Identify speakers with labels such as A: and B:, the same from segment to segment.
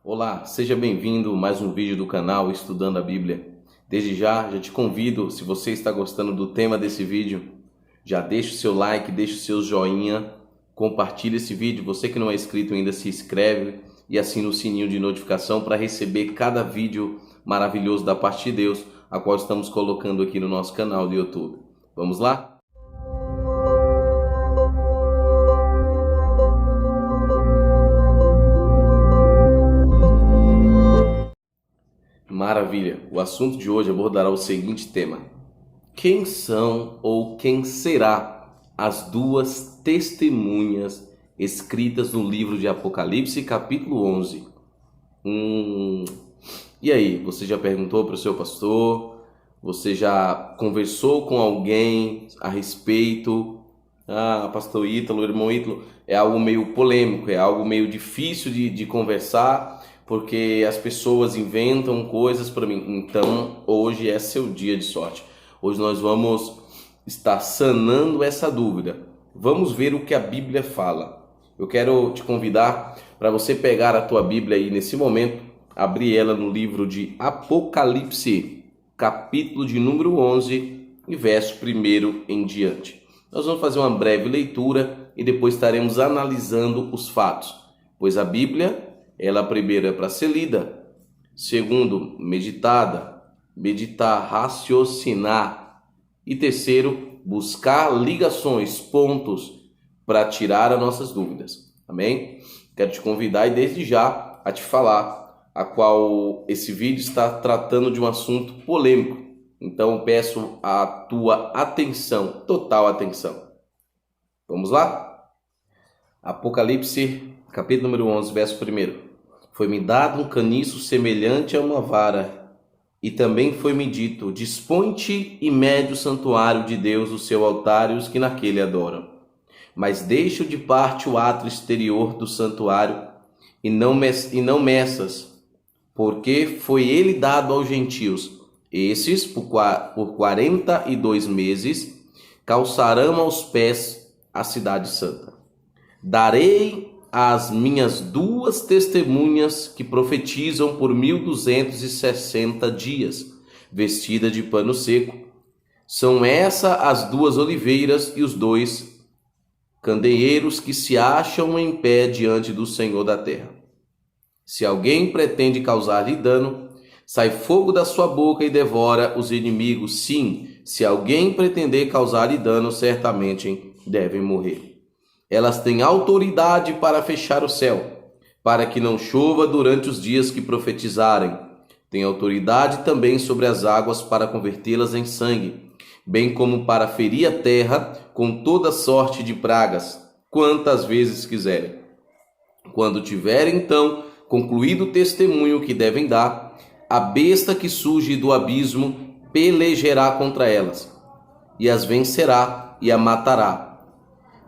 A: Olá, seja bem-vindo a mais um vídeo do canal Estudando a Bíblia. Desde já te convido, se você está gostando do tema desse vídeo, já deixa o seu like, deixa o seu joinha, compartilha esse vídeo. Você que não é inscrito ainda, se inscreve e assina o sininho de notificação para receber cada vídeo maravilhoso da parte de Deus, a qual estamos colocando aqui no nosso canal do YouTube. Vamos lá? Maravilha! O assunto de hoje abordará o seguinte tema: quem são ou quem será as duas testemunhas escritas no livro de Apocalipse, capítulo 11? E aí, você já perguntou para o seu pastor? Você já conversou com alguém a respeito? Pastor Ítalo, irmão Ítalo, é algo meio polêmico, é algo meio difícil de conversar, porque as pessoas inventam coisas para mim. Então, hoje é seu dia de sorte. Hoje nós vamos estar sanando essa dúvida. Vamos ver o que a Bíblia fala. Eu quero te convidar para você pegar a tua Bíblia aí nesse momento, abrir ela no livro de Apocalipse, capítulo de número 11 e verso 1 em diante. Nós vamos fazer uma breve leitura e depois estaremos analisando os fatos, pois a Bíblia, ela primeiro é para ser lida, segundo, meditar, raciocinar, e terceiro, buscar ligações, pontos para tirar as nossas dúvidas. Amém? Quero te convidar e desde já a te falar a qual esse vídeo está tratando de um assunto polêmico. Então peço a tua atenção, total atenção. Vamos lá? Apocalipse, capítulo número 11, verso 1. Foi-me dado um caniço semelhante a uma vara, e também foi-me dito: dispõe-te e mede o santuário de Deus, o seu altar e os que naquele adoram. Mas deixa de parte o átrio exterior do santuário, e não meças, porque foi ele dado aos gentios. Esses, por 42 meses, calçarão aos pés a cidade santa. Darei às minhas duas testemunhas que profetizam por 1260 dias, vestida de pano seco. São essas as duas oliveiras e os dois candeeiros que se acham em pé diante do Senhor da terra. Se alguém pretende causar-lhe dano, sai fogo da sua boca e devora os inimigos. Sim, se alguém pretender causar-lhe dano, certamente devem morrer. Elas têm autoridade para fechar o céu, para que não chova durante os dias que profetizarem. Têm autoridade também sobre as águas para convertê-las em sangue, bem como para ferir a terra com toda sorte de pragas, quantas vezes quiserem. Quando tiverem, então, concluído o testemunho que devem dar, a besta que surge do abismo pelejará contra elas, e as vencerá e a matará.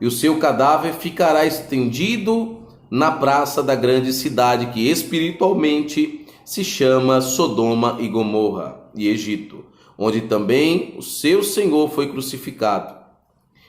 A: E o seu cadáver ficará estendido na praça da grande cidade, que espiritualmente se chama Sodoma e Gomorra e Egito, onde também o seu Senhor foi crucificado.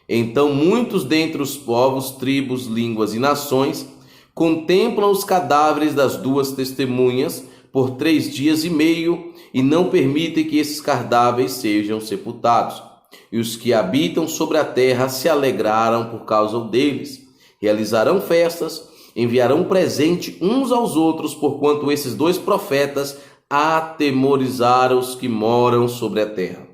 A: Então muitos dentre os povos, tribos, línguas e nações contemplam os cadáveres das duas testemunhas por 3 dias e meio e não permitem que esses cadáveres sejam sepultados. E os que habitam sobre a terra se alegraram por causa deles. Realizarão festas, enviarão presente uns aos outros, porquanto esses dois profetas atemorizaram os que moram sobre a terra.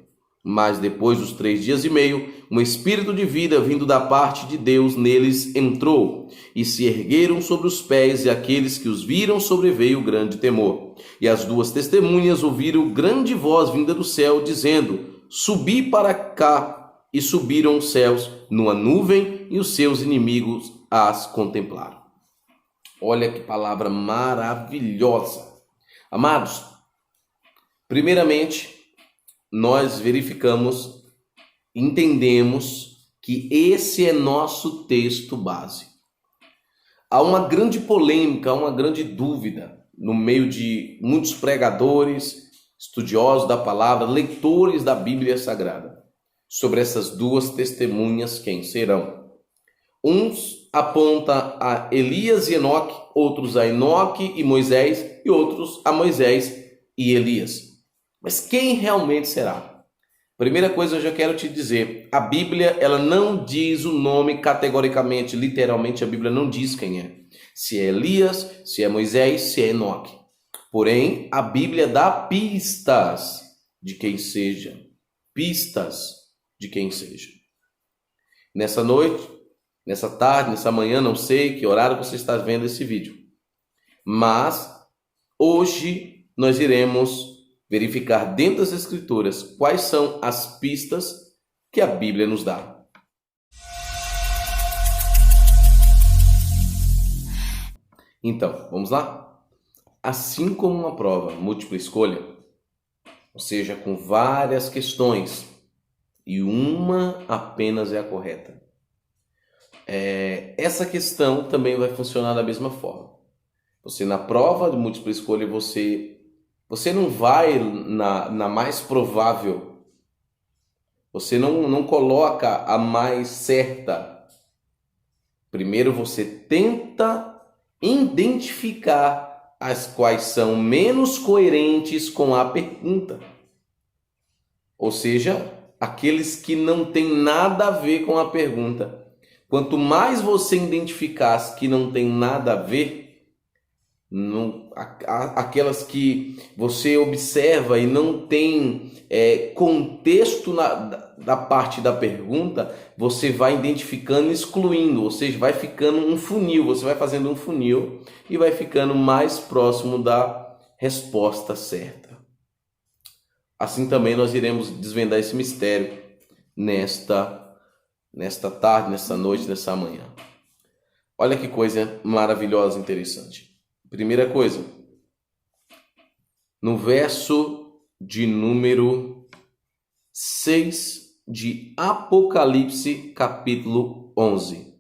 A: Mas depois dos 3 dias e meio, um espírito de vida vindo da parte de Deus neles entrou, e se ergueram sobre os pés, e aqueles que os viram sobreveio grande temor. E as duas testemunhas ouviram grande voz vinda do céu, dizendo: subi para cá, e subiram os céus numa nuvem, e os seus inimigos as contemplaram. Olha que palavra maravilhosa. Amados, primeiramente, nós verificamos, entendemos que esse é nosso texto base. Há uma grande polêmica, uma grande dúvida no meio de muitos pregadores, estudiosos da palavra, leitores da Bíblia Sagrada, sobre essas duas testemunhas, quem serão. Uns aponta a Elias e Enoque, outros a Enoque e Moisés e outros a Moisés e Elias. Mas quem realmente será? Primeira coisa, eu já quero te dizer, a Bíblia, ela não diz o nome categoricamente, literalmente a Bíblia não diz quem é. Se é Elias, se é Moisés, se é Enoque. Porém, a Bíblia dá pistas de quem seja. Pistas de quem seja. Nessa noite, nessa tarde, nessa manhã, não sei que horário você está vendo esse vídeo. Mas, hoje, nós iremos verificar dentro das Escrituras quais são as pistas que a Bíblia nos dá. Então, vamos lá? Assim como uma prova múltipla escolha, ou seja, com várias questões, e uma apenas é a correta. Essa questão também vai funcionar da mesma forma. Você, na prova de múltipla escolha, você não vai na mais provável. Você não coloca a mais certa. Primeiro você tenta identificar as quais são menos coerentes com a pergunta. Ou seja, aqueles que não têm nada a ver com a pergunta. Quanto mais você identificar as que não tem nada a ver, aquelas que você observa e não tem contexto da parte da pergunta, você vai identificando e excluindo, ou seja, vai ficando um funil, você vai fazendo um funil e vai ficando mais próximo da resposta certa. Assim também nós iremos desvendar esse mistério nesta tarde, nesta noite, nessa manhã. Olha que coisa maravilhosa, interessante. Primeira coisa, no verso de número 6 de Apocalipse, capítulo 11.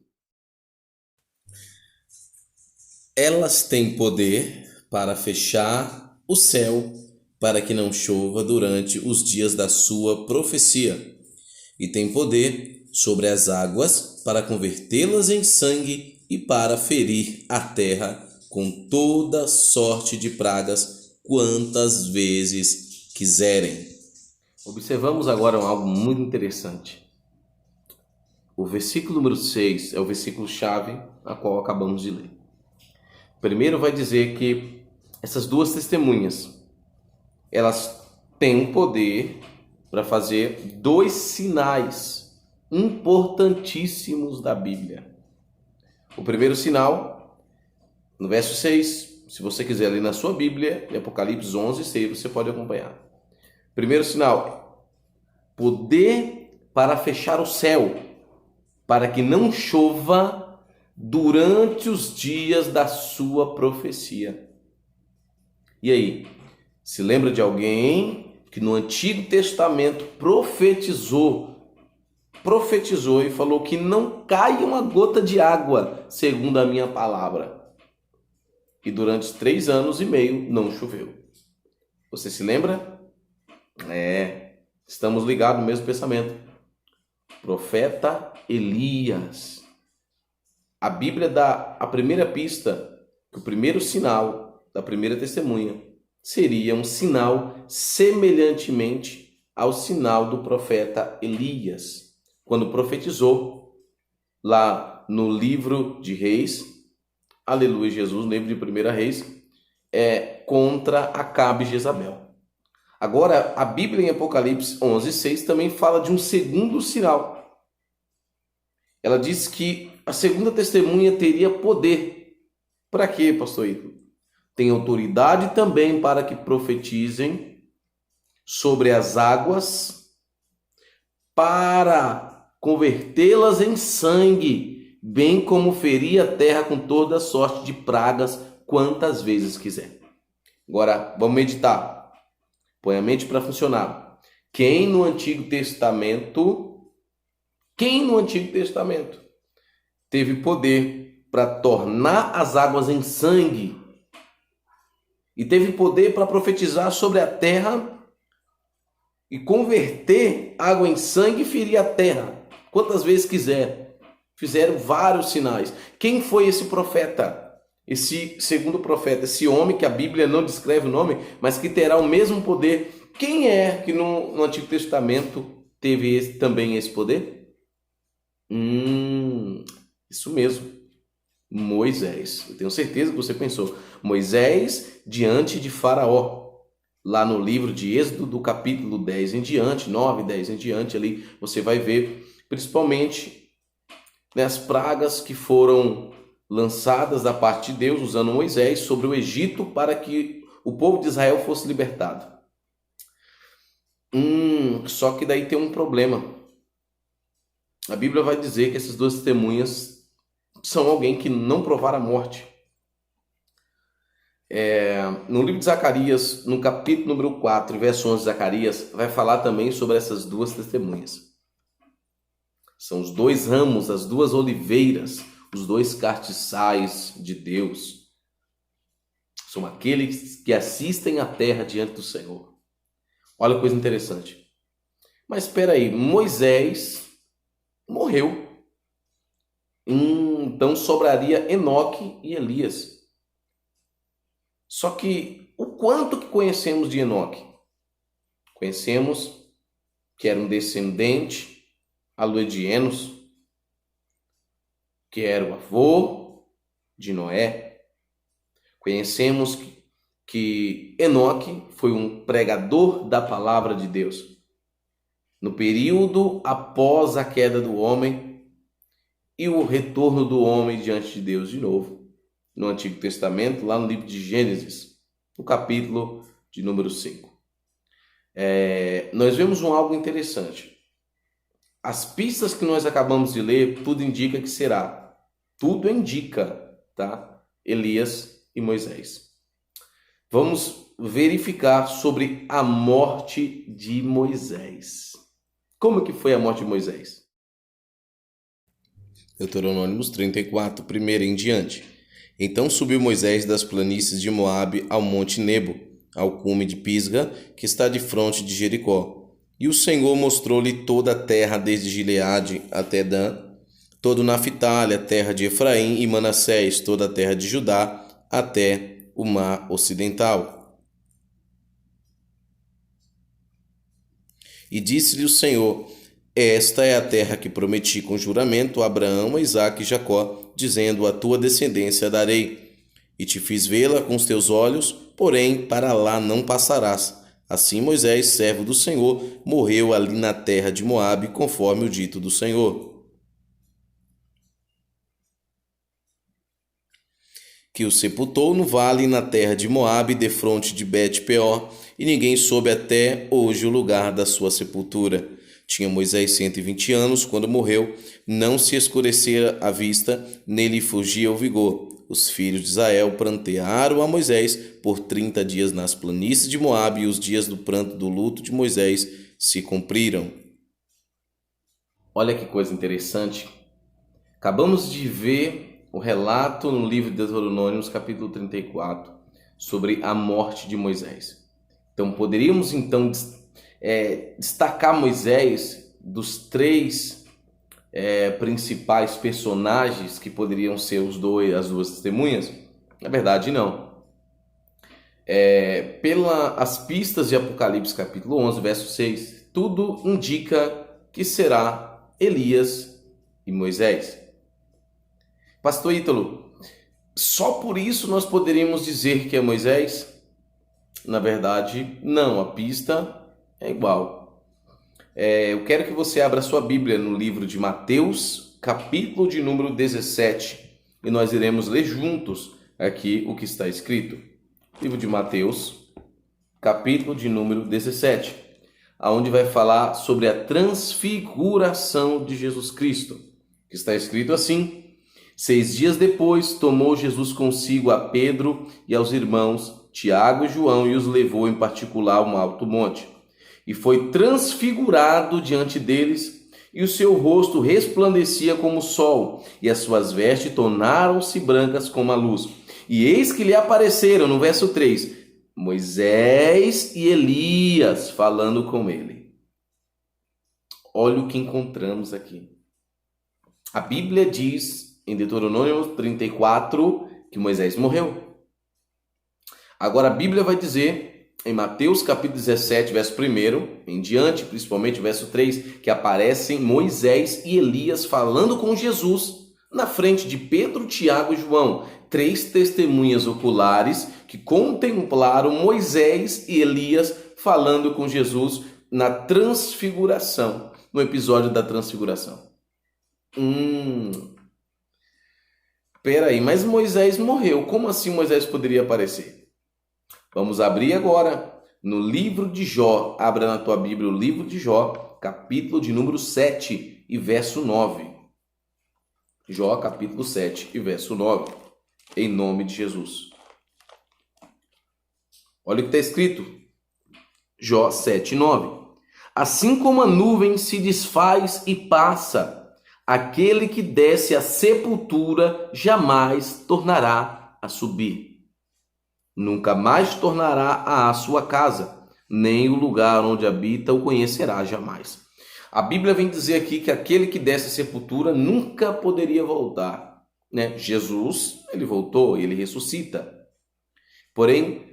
A: Elas têm poder para fechar o céu, para que não chova durante os dias da sua profecia, e têm poder sobre as águas para convertê-las em sangue e para ferir a terra com toda sorte de pragas, quantas vezes quiserem. Observamos agora algo muito interessante. O versículo número 6 é o versículo-chave a qual acabamos de ler. Primeiro vai dizer que essas duas testemunhas, elas têm um poder para fazer dois sinais importantíssimos da Bíblia. O primeiro sinal, no verso 6, se você quiser ler na sua Bíblia, em Apocalipse 11, 6, você pode acompanhar. Primeiro sinal, poder para fechar o céu, para que não chova durante os dias da sua profecia. E aí, se lembra de alguém que no Antigo Testamento profetizou e falou que não cai uma gota de água, segundo a minha palavra. E durante 3 anos e meio não choveu. Você se lembra? Estamos ligados no mesmo pensamento. Profeta Elias. A Bíblia dá a primeira pista, que o primeiro sinal da primeira testemunha seria um sinal semelhantemente ao sinal do profeta Elias, quando profetizou lá no livro de Reis, aleluia Jesus, no livro de 1 Reis, contra Acabe e Jezabel. Agora, a Bíblia em Apocalipse 11, 6 também fala de um segundo sinal. Ela diz que a segunda testemunha teria poder. Para quê, pastor Ito? Tem autoridade também para que profetizem sobre as águas, para convertê-las em sangue, bem como ferir a terra com toda sorte de pragas, quantas vezes quiser. Agora, vamos meditar. Põe a mente para funcionar. Quem no Antigo Testamento teve poder para tornar as águas em sangue e teve poder para profetizar sobre a terra e converter água em sangue e ferir a terra quantas vezes quiser? fizeram vários sinais. Quem foi esse profeta? Esse segundo profeta, esse homem que a Bíblia não descreve o nome, mas que terá o mesmo poder. Quem é que no Antigo Testamento teve também esse poder? Isso mesmo, Moisés. Eu tenho certeza que você pensou. Moisés diante de Faraó. Lá no livro de Êxodo, do capítulo 10 em diante, 9, 10 em diante, ali você vai ver principalmente, né, as pragas que foram lançadas da parte de Deus, usando Moisés, sobre o Egito para que o povo de Israel fosse libertado. Só que daí tem um problema. A Bíblia vai dizer que essas duas testemunhas são alguém que não provaram a morte. No livro de Zacarias, no capítulo número 4, verso 11 de Zacarias, vai falar também sobre essas duas testemunhas. São os dois ramos, as duas oliveiras, os dois castiçais de Deus. São aqueles que assistem a terra diante do Senhor. Olha que coisa interessante. Mas espera aí, Moisés morreu. Então sobraria Enoque e Elias. Só que o quanto que conhecemos de Enoque? Conhecemos que era um descendente alô de Enos, que era o avô de Noé. Conhecemos que Enoque foi um pregador da palavra de Deus. No período após a queda do homem e o retorno do homem diante de Deus de novo. No Antigo Testamento, lá no livro de Gênesis, no capítulo de número 5. Nós vemos algo interessante. As pistas que nós acabamos de ler, tudo indica que será. Tudo indica, tá? Elias e Moisés. Vamos verificar sobre a morte de Moisés. Como que foi a morte de Moisés? Deuteronômio 34, primeiro em diante. Então subiu Moisés das planícies de Moabe ao monte Nebo, ao cume de Pisga, que está de fronte de Jericó. E o Senhor mostrou-lhe toda a terra, desde Gileade até Dan, todo Naphtali, a terra de Efraim, e Manassés, toda a terra de Judá, até o mar ocidental. E disse-lhe o Senhor: esta é a terra que prometi com juramento a Abraão, a Isaque e Jacó, dizendo: a tua descendência darei. E te fiz vê-la com os teus olhos, porém para lá não passarás. Assim Moisés, servo do Senhor, morreu ali na terra de Moabe, conforme o dito do Senhor. Que o sepultou no vale na terra de Moabe, defronte de Bet-peor, e ninguém soube até hoje o lugar da sua sepultura. Tinha Moisés 120 anos quando morreu, não se escurecera a vista, nele fugia o vigor. Os filhos de Israel prantearam a Moisés por 30 dias nas planícies de Moabe, e os dias do pranto do luto de Moisés se cumpriram. Olha que coisa interessante. Acabamos de ver o relato no livro de Deuteronômio, capítulo 34, sobre a morte de Moisés. Então, poderíamos destacar Moisés dos três principais personagens que poderiam ser as duas testemunhas? Na verdade, não. Pelas pistas de Apocalipse capítulo 11, verso 6, tudo indica que será Elias e Moisés. Pastor Ítalo, só por isso nós poderíamos dizer que é Moisés? Na verdade, não, a pista é igual. Eu quero que você abra sua Bíblia no livro de Mateus, capítulo de número 17, e nós iremos ler juntos aqui o que está escrito. Livro de Mateus, capítulo de número 17, aonde vai falar sobre a transfiguração de Jesus Cristo, que está escrito assim: 6 dias depois, tomou Jesus consigo a Pedro e aos irmãos Tiago e João e os levou em particular a um alto monte. E foi transfigurado diante deles, e o seu rosto resplandecia como o sol, e as suas vestes tornaram-se brancas como a luz. E eis que lhe apareceram, no verso 3, Moisés e Elias falando com ele. Olha o que encontramos aqui. A Bíblia diz em Deuteronômio 34 que Moisés morreu. Agora a Bíblia vai dizer em Mateus capítulo 17, verso 1 em diante, principalmente verso 3, que aparecem Moisés e Elias falando com Jesus na frente de Pedro, Tiago e João, 3 testemunhas oculares que contemplaram Moisés e Elias falando com Jesus na transfiguração, no episódio da transfiguração. Peraí, mas Moisés morreu. Como assim Moisés poderia aparecer? Vamos abrir agora no livro de Jó. Abra na tua Bíblia o livro de Jó, capítulo de número 7 e verso 9. Jó, capítulo 7 e verso 9. Em nome de Jesus. Olha o que está escrito. Jó 7, 9. Assim como a nuvem se desfaz e passa, aquele que desce à sepultura jamais tornará a subir. Nunca mais tornará à sua casa, nem o lugar onde habita o conhecerá jamais. A Bíblia vem dizer aqui que aquele que desce à sepultura nunca poderia voltar, né? Jesus, ele voltou, ele ressuscita. Porém,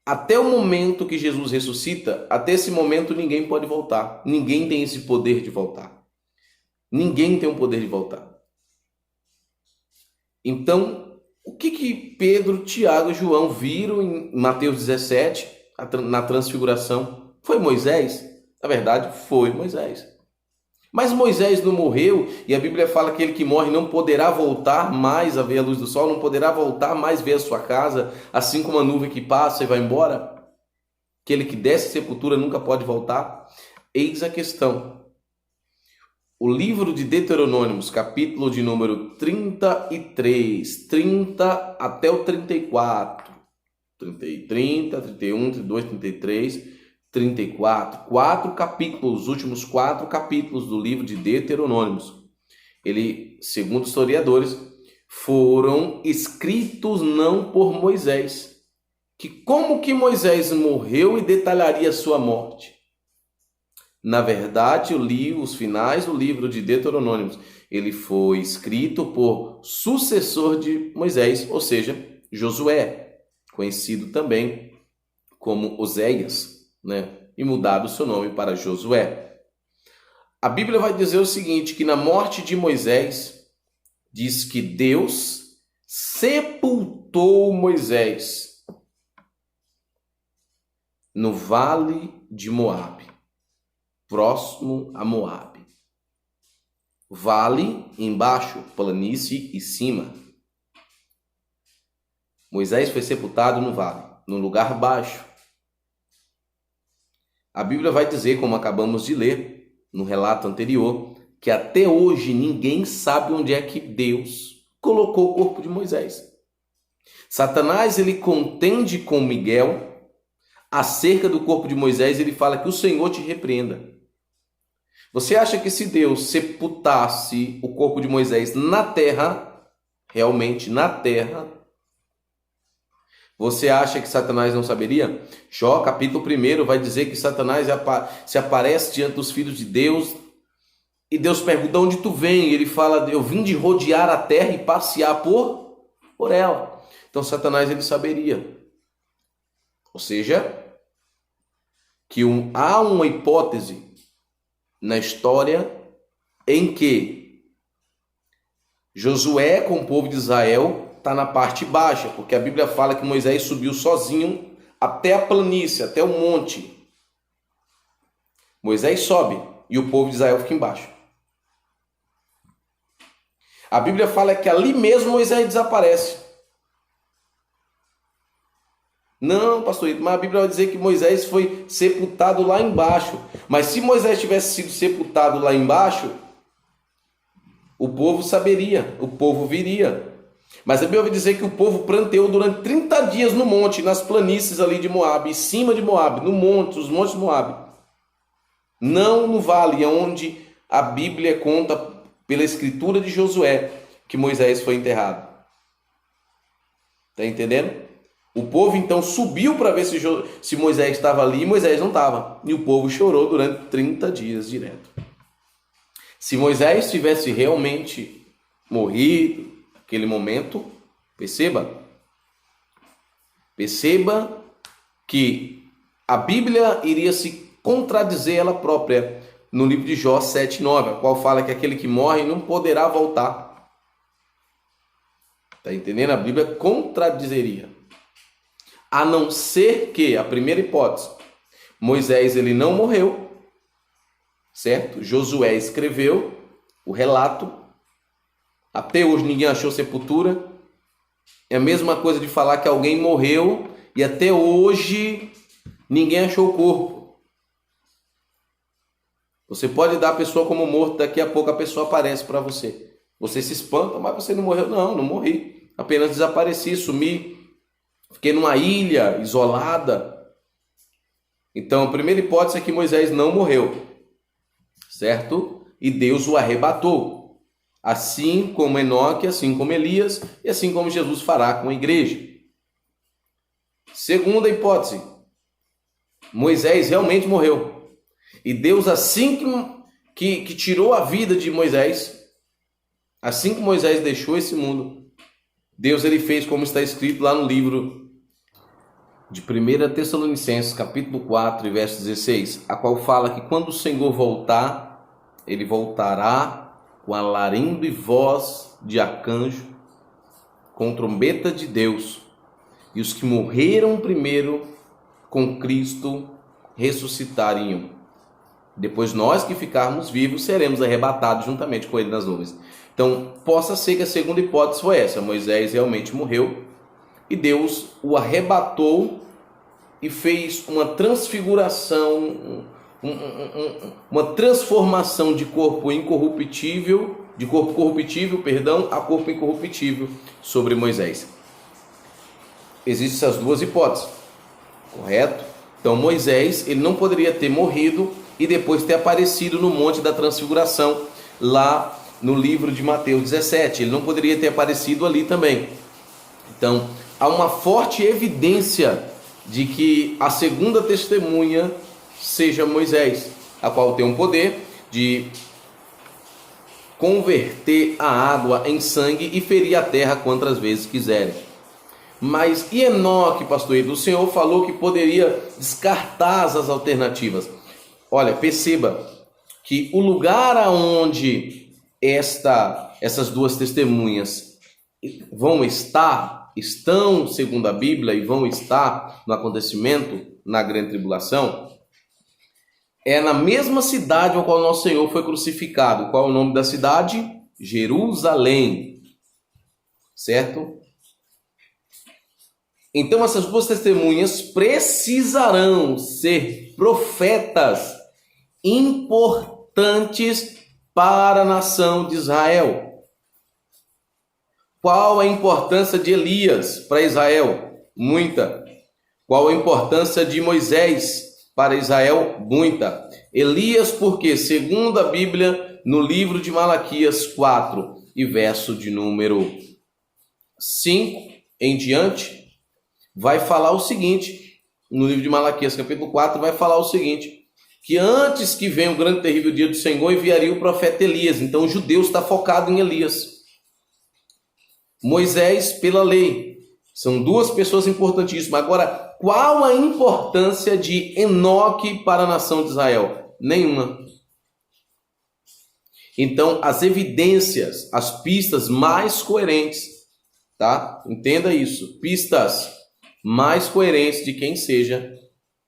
A: até o momento que Jesus ressuscita, até esse momento ninguém pode voltar. Ninguém tem esse poder de voltar. Ninguém tem o poder de voltar. Então, o que Pedro, Tiago e João viram em Mateus 17, na transfiguração? Foi Moisés? Na verdade, foi Moisés. Mas Moisés não morreu, e a Bíblia fala que aquele que morre não poderá voltar mais a ver a luz do sol, não poderá voltar mais ver a sua casa, assim como a nuvem que passa e vai embora. Aquele que desce à sepultura nunca pode voltar. Eis a questão. O livro de Deuteronômios, capítulo de número 33, 30 até o 34, 30, 31, 32, 33... 34, 4 capítulos, os últimos 4 capítulos do livro de Deuteronômios, ele, segundo historiadores, foram escritos não por Moisés. Que como que Moisés morreu e detalharia sua morte? Na verdade, eu li os finais do livro de Deuteronômios. Ele foi escrito por sucessor de Moisés, ou seja, Josué, conhecido também como Oséias, né? E mudado o seu nome para Josué. A Bíblia vai dizer o seguinte, que na morte de Moisés, diz que Deus sepultou Moisés no vale de Moabe, próximo a Moabe. Vale embaixo, planície e cima. Moisés foi sepultado no vale, num lugar baixo. A Bíblia vai dizer, como acabamos de ler no relato anterior, que até hoje ninguém sabe onde é que Deus colocou o corpo de Moisés. Satanás, ele contende com Miguel acerca do corpo de Moisés, ele fala que o Senhor te repreenda. Você acha que se Deus sepultasse o corpo de Moisés na terra, realmente na terra, você acha que Satanás não saberia? Jó, capítulo 1, vai dizer que Satanás se aparece diante dos filhos de Deus e Deus pergunta, de onde tu vem? E ele fala, eu vim de rodear a terra e passear por ela. Então Satanás, ele saberia. Ou seja, que há uma hipótese na história em que Josué com o povo de Israel está na parte baixa, porque a Bíblia fala que Moisés subiu sozinho até a planície, até o monte. Moisés sobe e o povo de Israel fica embaixo. A Bíblia fala que ali mesmo Moisés desaparece. Não, pastor, mas a Bíblia vai dizer que Moisés foi sepultado lá embaixo. Mas se Moisés tivesse sido sepultado lá embaixo, o povo saberia, o povo viria. Mas a Bíblia vai dizer que o povo pranteou durante 30 dias no monte, nas planícies ali de Moabe, em cima de Moabe, no monte, os montes de Moabe. Não no vale, onde a Bíblia conta pela escritura de Josué que Moisés foi enterrado. Está entendendo? O povo então subiu para ver se Moisés estava ali e Moisés não estava. E o povo chorou durante 30 dias direto. Se Moisés tivesse realmente morrido naquele momento, perceba que a Bíblia iria se contradizer ela própria no livro de Jó 7:9, a qual fala que aquele que morre não poderá voltar. Está entendendo? A Bíblia contradizeria. A não ser que, a primeira hipótese, Moisés ele não morreu, certo? Josué escreveu o relato. Até hoje ninguém achou sepultura. É a mesma coisa de falar que alguém morreu e até hoje ninguém achou o corpo. Você pode dar a pessoa como morto, daqui a pouco a pessoa aparece para você. Você se espanta, mas você não morreu. Não, não morri. Apenas desapareci, sumi. Fiquei numa ilha isolada. Então, a primeira hipótese é que Moisés não morreu, certo? E Deus o arrebatou. Assim como Enoque, assim como Elias, e assim como Jesus fará com a igreja. Segunda hipótese, Moisés realmente morreu. E Deus, assim que tirou a vida de Moisés, assim que Moisés deixou esse mundo, Deus ele fez como está escrito lá no livro de 1 Tessalonicenses, capítulo 4, verso 16, a qual fala que quando o Senhor voltar, ele voltará com alarindo e voz de arcanjo, com trombeta de Deus, e os que morreram primeiro com Cristo ressuscitariam. Depois nós que ficarmos vivos seremos arrebatados juntamente com ele nas nuvens. Então, possa ser que a segunda hipótese foi essa. Moisés realmente morreu e Deus o arrebatou e fez uma transfiguração, uma transformação de corpo incorruptível, de corpo corruptível, a corpo incorruptível sobre Moisés. Existem essas duas hipóteses, correto? Então Moisés, ele não poderia ter morrido e depois ter aparecido no Monte da Transfiguração, lá no livro de Mateus 17. Ele não poderia ter aparecido ali também. Então, há uma forte evidência de que a segunda testemunha seja Moisés, a qual tem o poder de converter a água em sangue e ferir a terra quantas vezes quiserem. Mas e Enoque, pastor Edu? O Senhor falou que poderia descartar as alternativas. Olha, perceba que o lugar aonde essas duas testemunhas estão, segundo a Bíblia, e vão estar no acontecimento, na grande tribulação, é na mesma cidade ao qual nosso Senhor foi crucificado. Qual é o nome da cidade? Jerusalém. Certo? Então essas duas testemunhas precisarão ser profetas importantes para a nação de Israel. Qual a importância de Elias para Israel? Muita. Qual a importância de Moisés para Israel? Muita. Elias, porque segundo a Bíblia, no livro de Malaquias 4 e verso de número 5 em diante, vai falar o seguinte, no livro de Malaquias capítulo 4, vai falar o seguinte, que antes que venha o grande e terrível dia do Senhor, enviaria o profeta Elias. Então o judeu está focado em Elias. Moisés pela lei. São duas pessoas importantíssimas. Agora, qual a importância de Enoque para a nação de Israel? Nenhuma. Então, as evidências, as pistas mais coerentes, tá? Entenda isso. Pistas mais coerentes de quem seja,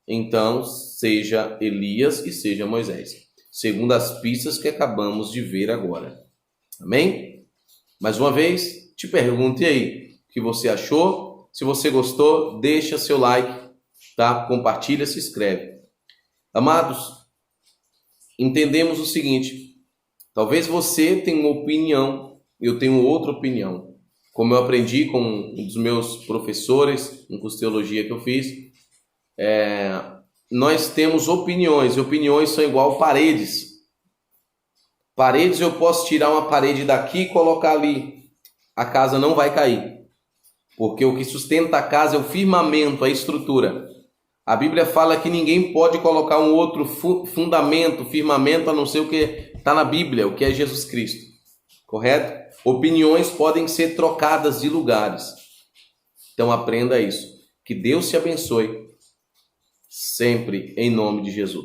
A: então, seja Elias e seja Moisés. Segundo as pistas que acabamos de ver agora. Amém? Mais uma vez, te pergunto, e aí? O que você achou? Se você gostou, deixa seu like, tá? Compartilha, se inscreve. Amados, entendemos o seguinte. Talvez você tenha uma opinião, eu tenho outra opinião. Como eu aprendi com um dos meus professores, um curso de teologia que eu fiz, nós temos opiniões, e opiniões são igual paredes. Paredes, eu posso tirar uma parede daqui e colocar ali. A casa não vai cair, porque o que sustenta a casa é o firmamento, a estrutura. A Bíblia fala que ninguém pode colocar um outro fundamento, firmamento, a não ser o que Está na Bíblia o que é Jesus Cristo, correto? Opiniões podem ser trocadas de lugares. Então aprenda isso. Que Deus te abençoe sempre em nome de Jesus.